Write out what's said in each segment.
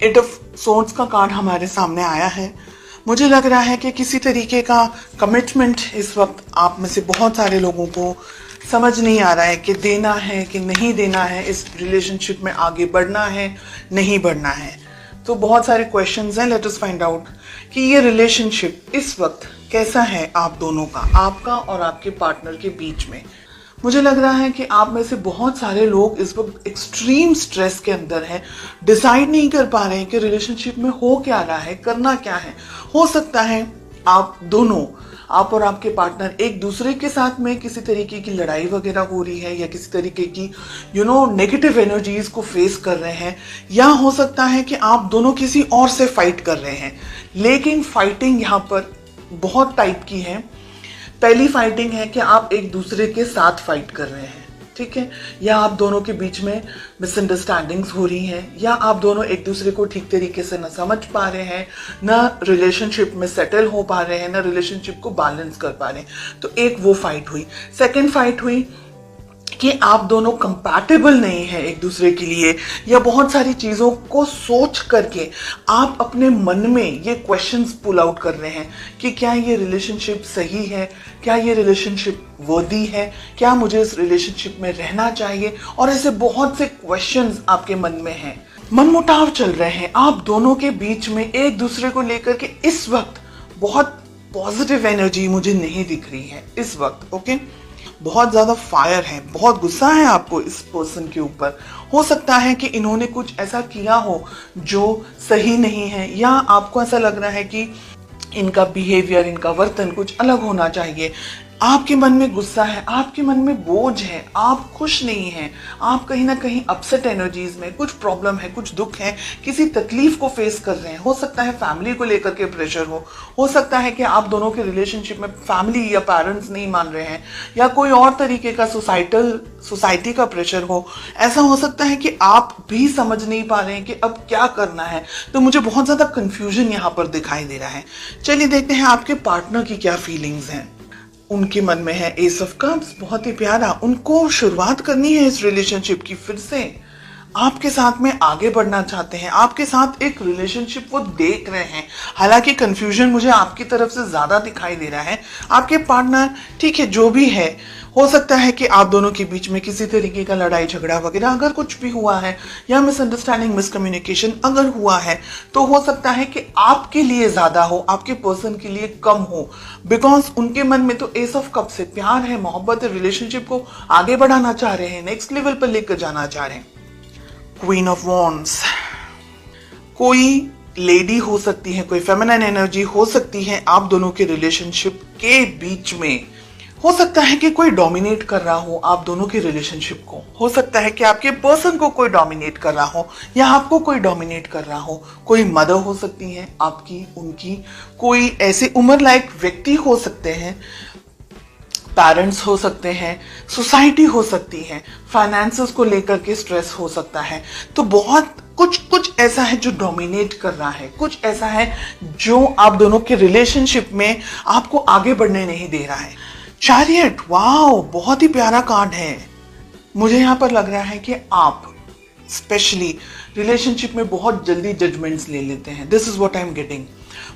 8 of swords का card हमारे सामने आया है। मुझे लग रहा है कि किसी तरीके का कमिटमेंट इस वक्त आप में से बहुत सारे लोगों को समझ नहीं आ रहा है कि देना है कि नहीं देना है, इस रिलेशनशिप में आगे बढ़ना है नहीं बढ़ना है। तो बहुत सारे क्वेश्चंस हैं। लेट अस फाइंड आउट कि ये रिलेशनशिप इस वक्त कैसा है आप दोनों का, आपका और आपके पार्टनर के बीच में। मुझे लग रहा है कि आप में से बहुत सारे लोग इस वक्त एक्सट्रीम स्ट्रेस के अंदर हैं, डिसाइड नहीं कर पा रहे हैं कि रिलेशनशिप में हो क्या रहा है, करना क्या है। हो सकता है आप दोनों, आप और आपके पार्टनर एक दूसरे के साथ में किसी तरीके की लड़ाई वगैरह हो रही है या किसी तरीके की नेगेटिव एनर्जीज को फेस कर रहे हैं, या हो सकता है कि आप दोनों किसी और से फाइट कर रहे हैं। लेकिन फाइटिंग यहाँ पर बहुत टाइप की है। पहली फाइटिंग है कि आप एक दूसरे के साथ फाइट कर रहे हैं, ठीक है, या आप दोनों के बीच में मिसअंडरस्टैंडिंग्स हो रही हैं, या आप दोनों एक दूसरे को ठीक तरीके से न समझ पा रहे हैं, ना रिलेशनशिप में सेटल हो पा रहे हैं, ना रिलेशनशिप को बैलेंस कर पा रहे हैं। तो एक वो फाइट हुई। सेकंड फाइट हुई कि आप दोनों कंपैटिबल नहीं है एक दूसरे के लिए, या बहुत सारी चीज़ों को सोच करके आप अपने मन में ये क्वेश्चंस पुल आउट कर रहे हैं कि क्या ये रिलेशनशिप सही है, क्या ये रिलेशनशिप वर्दी है, क्या मुझे इस रिलेशनशिप में रहना चाहिए। और ऐसे बहुत से क्वेश्चंस आपके मन में हैं, मनमुटाव चल रहे हैं आप दोनों के बीच में एक दूसरे को लेकर के। इस वक्त बहुत पॉजिटिव एनर्जी मुझे नहीं दिख रही है इस वक्त। ओके, बहुत ज्यादा फायर है, बहुत गुस्सा है आपको इस पर्सन के ऊपर। हो सकता है कि इन्होंने कुछ ऐसा किया हो जो सही नहीं है, या आपको ऐसा लग रहा है कि इनका बिहेवियर, इनका वर्तन कुछ अलग होना चाहिए। आपके मन में गुस्सा है, आपके मन में बोझ है, आप खुश नहीं हैं, आप कहीं ना कहीं अपसेट एनर्जीज में, कुछ प्रॉब्लम है, कुछ दुख है, किसी तकलीफ को फेस कर रहे हैं। हो सकता है फैमिली को लेकर के प्रेशर हो सकता है कि आप दोनों के रिलेशनशिप में फैमिली या पेरेंट्स नहीं मान रहे हैं, या कोई और तरीके का सोसाइटी का प्रेशर हो। ऐसा हो सकता है कि आप भी समझ नहीं पा रहे हैं कि अब क्या करना है। तो मुझे बहुत ज्यादा कंफ्यूजन यहाँ पर दिखाई दे रहा है। चलिए देखते हैं आपके पार्टनर की क्या फीलिंग्स हैं। उनके मन में है एस ऑफ कप्स, बहुत ही प्यारा। उनको शुरुआत करनी है इस रिलेशनशिप की, फिर से आपके साथ में आगे बढ़ना चाहते हैं, आपके साथ एक रिलेशनशिप वो देख रहे हैं। हालांकि कंफ्यूजन मुझे आपकी तरफ से ज्यादा दिखाई दे रहा है। आपके पार्टनर, ठीक है, जो भी है, हो सकता है कि आप दोनों के बीच में किसी तरीके का लड़ाई झगड़ा वगैरह अगर कुछ भी हुआ है, या मिसअंडरस्टैंडिंग, मिसकम्युनिकेशन अगर हुआ है, तो हो सकता है कि आपके लिए ज्यादा हो, आपके पर्सन के लिए कम हो। बिकॉज उनके मन में तो एस ऑफ कप से प्यार है, मोहब्बत है, रिलेशनशिप को आगे बढ़ाना चाह रहे हैं, नेक्स्ट लेवल पर लेकर जाना चाह रहे हैं। क्वीन ऑफ वॉन्ड्स, कोई लेडी हो सकती है, कोई फेमिनिन एनर्जी हो सकती है आप दोनों के रिलेशनशिप के बीच में। हो सकता है कि कोई डोमिनेट कर रहा हो आप दोनों के रिलेशनशिप को। हो सकता है कि आपके पर्सन को कोई डोमिनेट कर रहा हो, या आपको कोई डोमिनेट कर रहा हो। कोई मदर हो सकती है आपकी, उनकी, कोई ऐसे उम्र लायक व्यक्ति हो सकते हैं, पेरेंट्स हो सकते हैं, सोसाइटी हो सकती है, फाइनेंसेस को लेकर के स्ट्रेस हो सकता है। तो बहुत कुछ ऐसा है जो डोमिनेट कर रहा है, कुछ ऐसा है जो आप दोनों के रिलेशनशिप में आपको आगे बढ़ने नहीं दे रहा है। चैरियट, वाओ, बहुत ही प्यारा कार्ड है। मुझे यहाँ पर लग रहा है कि आप स्पेशली रिलेशनशिप में बहुत जल्दी जजमेंट्स ले लेते हैं। This is what I am getting.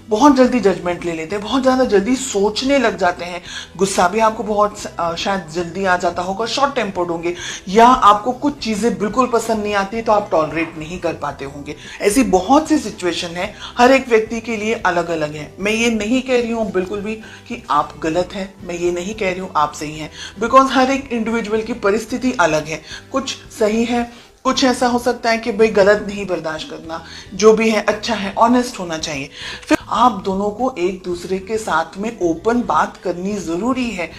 बहुत जल्दी जजमेंट ले लेते हैं, बहुत ज़्यादा जल्दी सोचने लग जाते हैं। गुस्सा भी आपको बहुत शायद जल्दी आ जाता होगा, शॉर्ट टेम्पर्ड होंगे, या आपको कुछ चीज़ें बिल्कुल पसंद नहीं आती तो आप टॉलरेट नहीं कर पाते होंगे। ऐसी बहुत सी सिचुएशन है, हर एक व्यक्ति के लिए अलग अलग है। मैं ये नहीं कह रही हूँ बिल्कुल भी कि आप गलत हैं, मैं ये नहीं कह रही हूँ आप सही हैं, बिकॉज हर एक इंडिविजुअल की परिस्थिति अलग है। कुछ सही है, कुछ ऐसा हो सकता है कि भाई गलत नहीं बर्दाश्त करना, जो भी है अच्छा है, ऑनेस्ट होना चाहिए। फिर आप दोनों को एक दूसरे के साथ में ओपन बात करनी जरूरी है,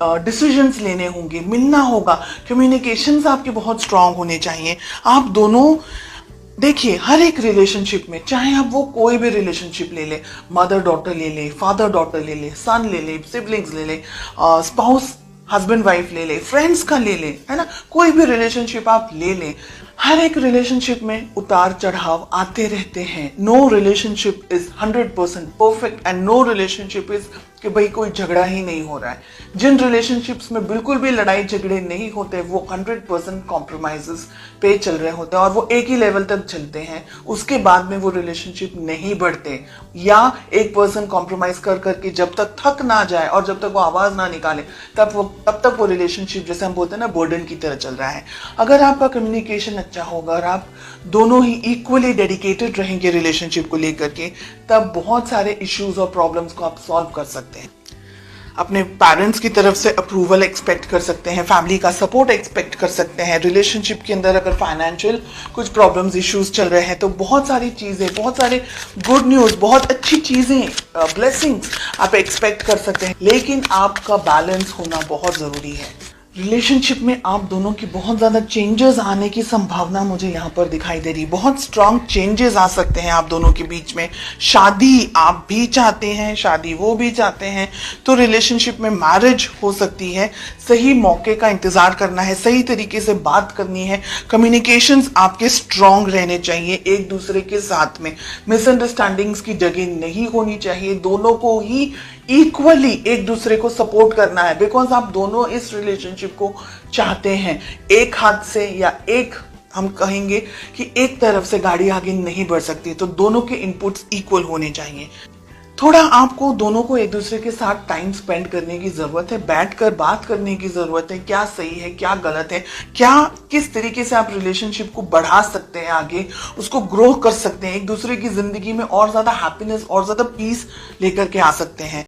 डिसीजंस लेने होंगे, मिलना होगा, कम्युनिकेशंस आपके बहुत स्ट्रांग होने चाहिए। आप दोनों देखिए, हर एक रिलेशनशिप में, चाहे आप वो कोई भी रिलेशनशिप ले ले, मदर डॉटर ले ले, फादर डॉटर ले ले, सन ले ले, सिबलिंग्स ले ले, स्पाउस हस्बैंड वाइफ ले ले, फ्रेंड्स का ले ले, है ना, कोई भी रिलेशनशिप आप ले लें, हर एक रिलेशनशिप में उतार चढ़ाव आते रहते हैं। No relationship is 100% perfect and no relationship is कि भाई कोई झगड़ा ही नहीं हो रहा है। जिन रिलेशनशिप्स में बिल्कुल भी लड़ाई झगड़े नहीं होते वो 100% कॉम्प्रोमाइजेस पे चल रहे होते हैं और वो एक ही लेवल तक चलते हैं, उसके बाद में वो रिलेशनशिप नहीं बढ़ते। या एक पर्सन कॉम्प्रोमाइज कर करके जब तक थक ना जाए और जब तक वो आवाज ना निकाले तब तक वो रिलेशनशिप, जैसे हम बोलते हैं ना, बर्डन की तरह चल रहा है। अगर आपका कम्युनिकेशन अच्छा होगा और आप दोनों ही इक्वली डेडिकेटेड रहेंगे रिलेशनशिप को लेकर के, तब बहुत सारे इश्यूज और प्रॉब्लम्स को आप सॉल्व कर सकते हैं। अपने पेरेंट्स की तरफ से अप्रूवल एक्सपेक्ट कर सकते हैं, फैमिली का सपोर्ट एक्सपेक्ट कर सकते हैं। रिलेशनशिप के अंदर अगर फाइनेंशियल कुछ प्रॉब्लम्स इश्यूज चल रहे हैं तो बहुत सारी चीज़ें, बहुत सारे गुड न्यूज़, बहुत अच्छी चीज़ें, ब्लेसिंग्स आप एक्सपेक्ट कर सकते हैं। लेकिन आपका बैलेंस होना बहुत ज़रूरी है। रिलेशनशिप में आप दोनों की बहुत ज़्यादा चेंजेस आने की संभावना मुझे यहाँ पर दिखाई दे रही है। बहुत स्ट्रांग चेंजेस आ सकते हैं आप दोनों के बीच में। शादी आप भी चाहते हैं, शादी वो भी चाहते हैं, तो रिलेशनशिप में मैरिज हो सकती है। सही मौके का इंतज़ार करना है, सही तरीके से बात करनी है, कम्युनिकेशंस आपके स्ट्रांग रहने चाहिए एक दूसरे के साथ में। मिसअंडरस्टैंडिंग्स की जगह नहीं होनी चाहिए, दोनों को ही इक्वली एक दूसरे को सपोर्ट करना है, बिकॉज आप दोनों इस रिलेशनशिप को चाहते हैं। एक हाथ से या एक, हम कहेंगे कि एक तरफ से गाड़ी आगे नहीं बढ़ सकती, तो दोनों के इनपुट्स इक्वल होने चाहिए। थोड़ा आपको दोनों को एक दूसरे के साथ टाइम स्पेंड करने की जरूरत है, बैठकर बात करने की जरूरत है, क्या सही है क्या गलत है, क्या किस तरीके से आप रिलेशनशिप को बढ़ा सकते हैं, आगे उसको ग्रो कर सकते हैं, एक दूसरे की जिंदगी में और ज्यादा हैप्पीनेस और ज्यादा पीस लेकर के आ सकते हैं।